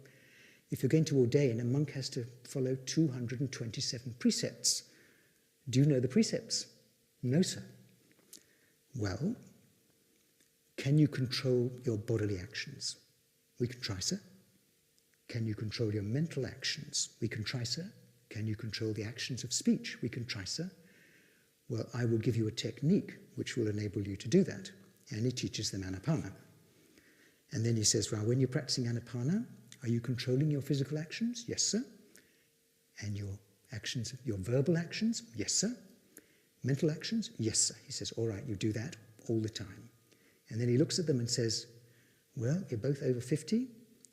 if you're going to ordain, a monk has to follow 227 precepts. Do you know the precepts?" "No, sir." "Well, can you control your bodily actions?" "We can try, sir." Can you control your mental actions? We can try, sir. Can you control the actions of speech? We can try, sir. Well, I will give you a technique which will enable you to do that. And he teaches them Anapana. And then he says, well, when you're practicing Anapana, are you controlling your physical actions? Yes, sir. And your actions, your verbal actions? Yes, sir. Mental actions? Yes, sir. He says, all right, you do that all the time. And then he looks at them and says, well, you're both over 50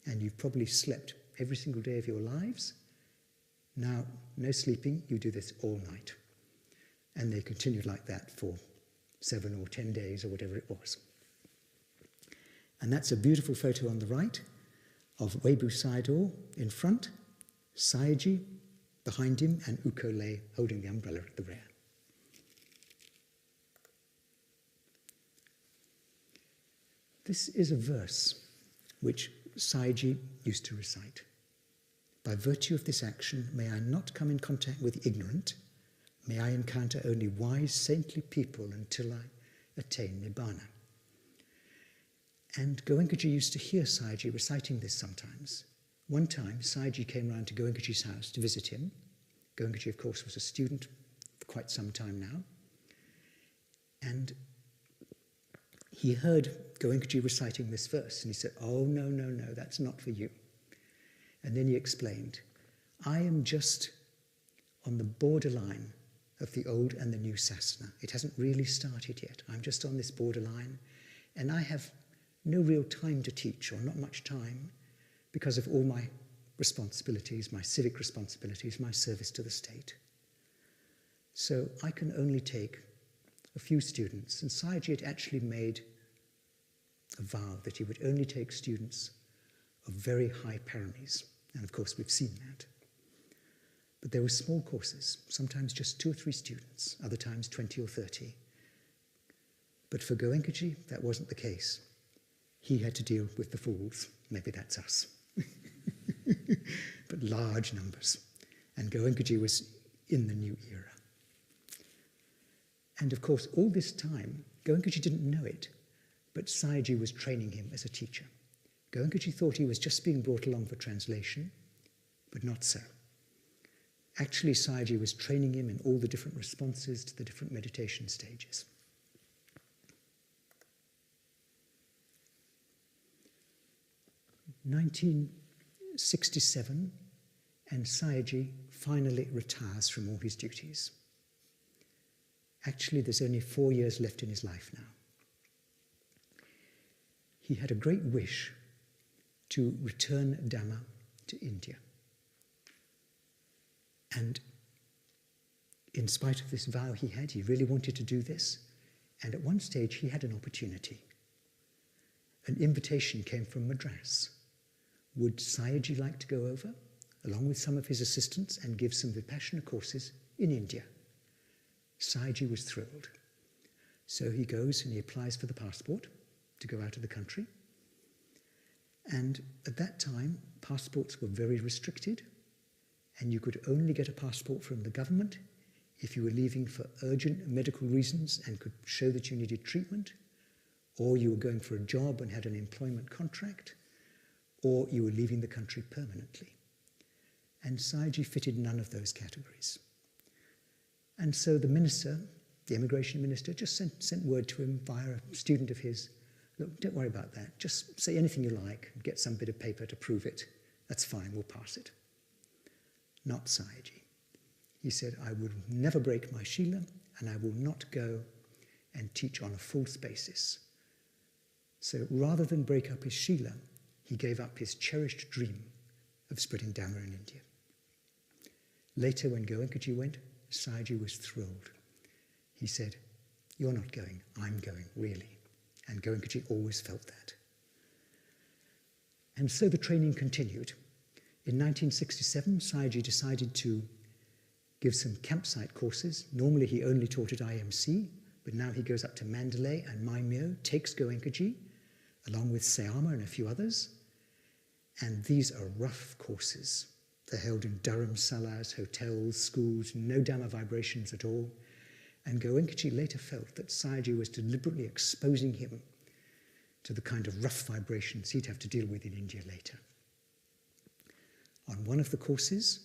and you've probably slept every single day of your lives. Now, no sleeping, you do this all night. And they continued like that for 7 or 10 days or whatever it was. And that's a beautiful photo on the right of Webu Sayadaw in front, Sayagyi behind him, and U Ko Lay holding the umbrella at the rear. This is a verse which Sayagyi used to recite. By virtue of this action, may I not come in contact with the ignorant, may I encounter only wise, saintly people until I attain Nibbana. And Goenkaji used to hear Sayagyi reciting this sometimes. One time, Sayagyi came round to Goenkaji's house to visit him. Goenkaji, of course, was a student for quite some time now. And he heard Goenkaji reciting this verse, and he said, oh, no, no, no, that's not for you. And then he explained, I am just on the borderline of the old and the new sasana. It hasn't really started yet. I'm just on this borderline, and I have no real time to teach, or not much time, because of all my responsibilities, my civic responsibilities, my service to the state. So I can only take a few students, and Sayagyi had actually made a vow that he would only take students of very high paramis, and of course we've seen that. But there were small courses, sometimes just 2 or 3 students, other times 20 or 30. But for Goenkaji, that wasn't the case. He had to deal with the fools, maybe that's us, but large numbers. And Goenkaji was in the new era. And of course, all this time, Goenkaji didn't know it, but Sayagyi was training him as a teacher. Goenkaji thought he was just being brought along for translation, but not so. Actually, Sayagyi was training him in all the different responses to the different meditation stages. In 1967, and Sayagyi finally retires from all his duties. Actually, there's only 4 years left in his life now. He had a great wish to return Dhamma to India. And in spite of this vow he had, he really wanted to do this. And at one stage, he had an opportunity. An invitation came from Madras. Would Sayagyi like to go over, along with some of his assistants, and give some Vipassana courses in India? Sayagyi was thrilled. So he goes and he applies for the passport to go out of the country. And at that time, passports were very restricted, and you could only get a passport from the government if you were leaving for urgent medical reasons and could show that you needed treatment, or you were going for a job and had an employment contract, or you were leaving the country permanently. And Sayagyi fitted none of those categories. And so the minister, the immigration minister, just sent word to him via a student of his, look, don't worry about that. Just say anything you like and get some bit of paper to prove it. That's fine, we'll pass it. Not Sayagyi. He said, I will never break my Shila, and I will not go and teach on a false basis. So rather than break up his Shila, he gave up his cherished dream of spreading Dhamma in India. Later, when Goenkaji went, Sayagyi was thrilled. He said, you're not going, I'm going, really. And Goenkaji always felt that. And so the training continued. In 1967, Sayagyi decided to give some campsite courses. Normally he only taught at IMC, but now he goes up to Mandalay and Maimyo, takes Goenkaji, along with Sayama and a few others. And these are rough courses. They're held in dharamsalas, hotels, schools, no Dhamma vibrations at all. And Goenkaji later felt that Sayagyi was deliberately exposing him to the kind of rough vibrations he'd have to deal with in India later. On one of the courses,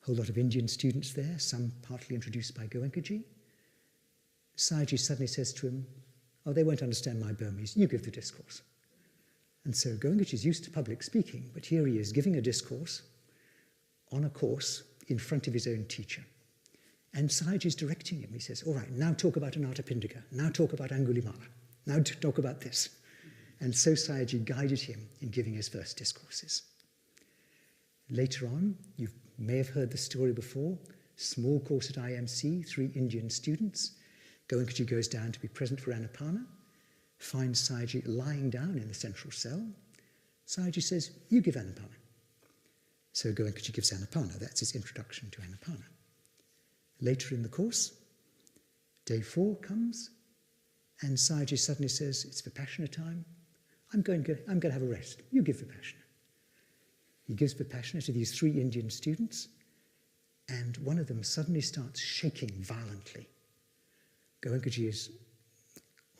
a whole lot of Indian students there, some partly introduced by Goenkaji. Sayagyi suddenly says to him, "Oh, they won't understand my Burmese, you give the discourse." And so Goenkaji is used to public speaking, but here he is giving a discourse on a course in front of his own teacher. And Sayagyi is directing him. He says, "All right, now talk about Anathapindika, now talk about Angulimala, now talk about this." And so Sayagyi guided him in giving his first discourses. Later on, you may have heard the story before, small course at IMC, 3 Indian students. Goenkaji goes down to be present for Anapana, finds Sayagyi lying down in the central cell. Sayagyi says, "You give Anapana." So Goenkaji gives Anapana. That's his introduction to Anapana. Later in the course, day 4 comes, and Sayagyi suddenly says, "It's Vipassana time. I'm going to have a rest. You give Vipassana." He gives Vipassana to these 3 Indian students, and one of them suddenly starts shaking violently. Goenkaji is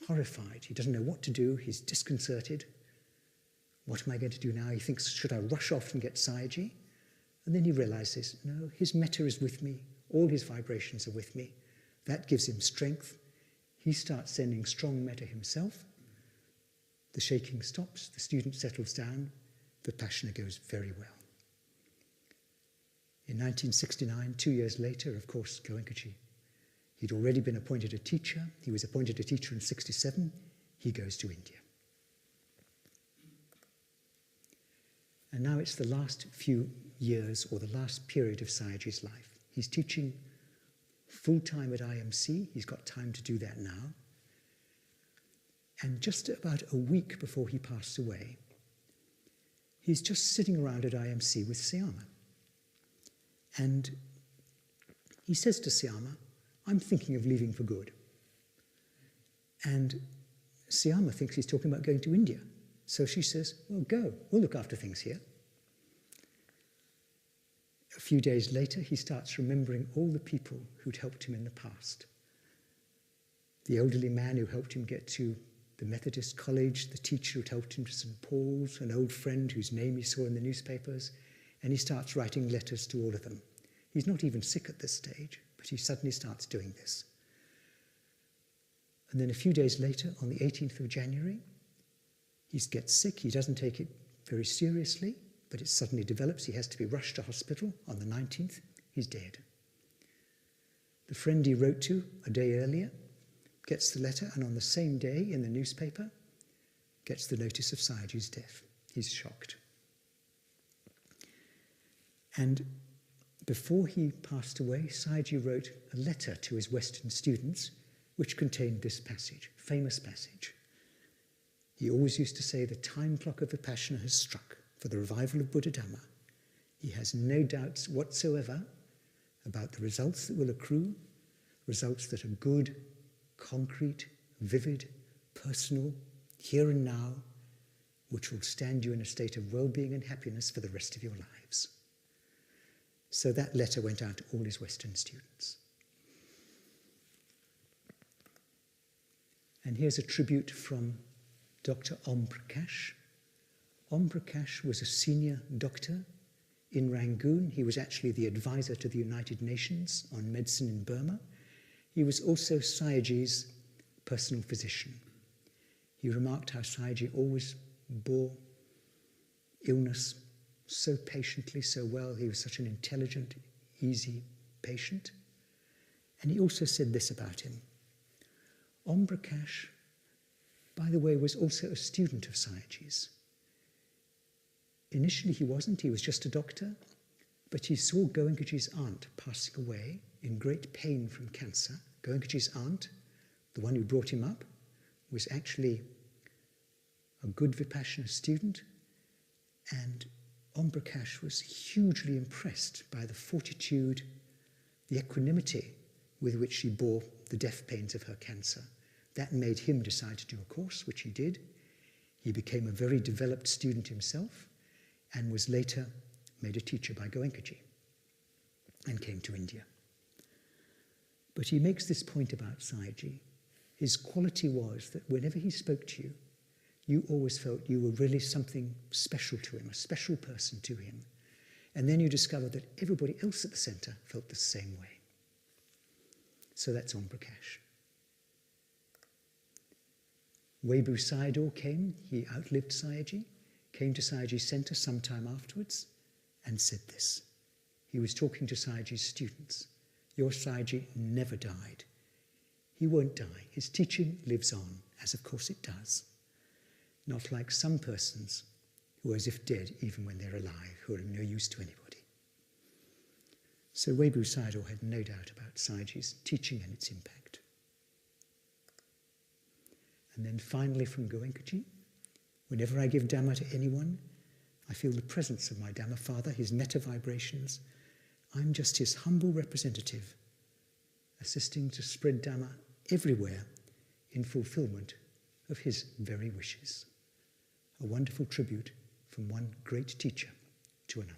horrified. He doesn't know what to do. He's disconcerted. What am I going to do now? He thinks, should I rush off and get Sayagyi? And then he realizes, no, his metta is with me. All his vibrations are with me. That gives him strength. He starts sending strong metta himself. The shaking stops. The student settles down. Vipassana goes very well. In 1969, 2 years later, of course, Goenkaji, he'd already been appointed a teacher. He was appointed a teacher in 1967. He goes to India. And now it's the last few years, or the last period of Sayagyi's life. He's teaching full-time at IMC. He's got time to do that now. And just about a week before he passed away, he's just sitting around at IMC with Syama. And he says to Syama, "I'm thinking of leaving for good." And Syama thinks he's talking about going to India. So she says, "Well, go. We'll look after things here." A few days later, he starts remembering all the people who'd helped him in the past. The elderly man who helped him get to the Methodist college, the teacher who'd helped him to St. Paul's, an old friend whose name he saw in the newspapers, and he starts writing letters to all of them. He's not even sick at this stage, but he suddenly starts doing this. And then a few days later, on the 18th of January, he gets sick. He doesn't take it very seriously, but it suddenly develops. He has to be rushed to hospital. On the 19th, he's dead. The friend he wrote to a day earlier gets the letter, and on the same day in the newspaper, gets the notice of Sayagyi's death. He's shocked. And before he passed away, Sayagyi wrote a letter to his Western students which contained this passage, famous passage. He always used to say, "The time clock of Vipassana has struck for the revival of Buddha Dhamma. He has no doubts whatsoever about the results that will accrue, results that are good, concrete, vivid, personal, here and now, which will stand you in a state of well-being and happiness for the rest of your lives." So that letter went out to all his Western students. And here's a tribute from Dr. Om Prakash. Om Prakash was a senior doctor in Rangoon. He was actually the advisor to the United Nations on medicine in Burma. He was also Sayagyi's personal physician. He remarked how Sayagyi always bore illness so patiently, so well. He was such an intelligent, easy patient. And he also said this about him. Om Prakash, by the way, was also a student of Sayagyi's. Initially he wasn't, he was just a doctor, but he saw Goenkaji's aunt passing away in great pain from cancer. Goenkaji's aunt, the one who brought him up, was actually a good Vipassana student, and Om Prakash was hugely impressed by the fortitude, the equanimity with which she bore the death pains of her cancer. That made him decide to do a course, which he did. He became a very developed student himself and was later made a teacher by Goenkaji and came to India. But he makes this point about Sayagyi. His quality was that whenever he spoke to you, you always felt you were really something special to him, a special person to him. And then you discover that everybody else at the centre felt the same way. So that's Om Prakash. Webu Sayadaw came, he outlived Sayagyi, came to Sayagyi's centre sometime afterwards and said this. He was talking to Sayagyi's students. Your Sayagyi never died. He won't die. His teaching lives on, as of course it does. Not like some persons who are as if dead even when they're alive, who are of no use to anybody. So Webu Sayadaw had no doubt about Sayagyi's teaching and its impact. And then finally from Goenkaji, whenever I give Dhamma to anyone, I feel the presence of my Dhamma Father, his metta vibrations. I'm just his humble representative, assisting to spread Dhamma everywhere in fulfillment of his very wishes. A wonderful tribute from one great teacher to another.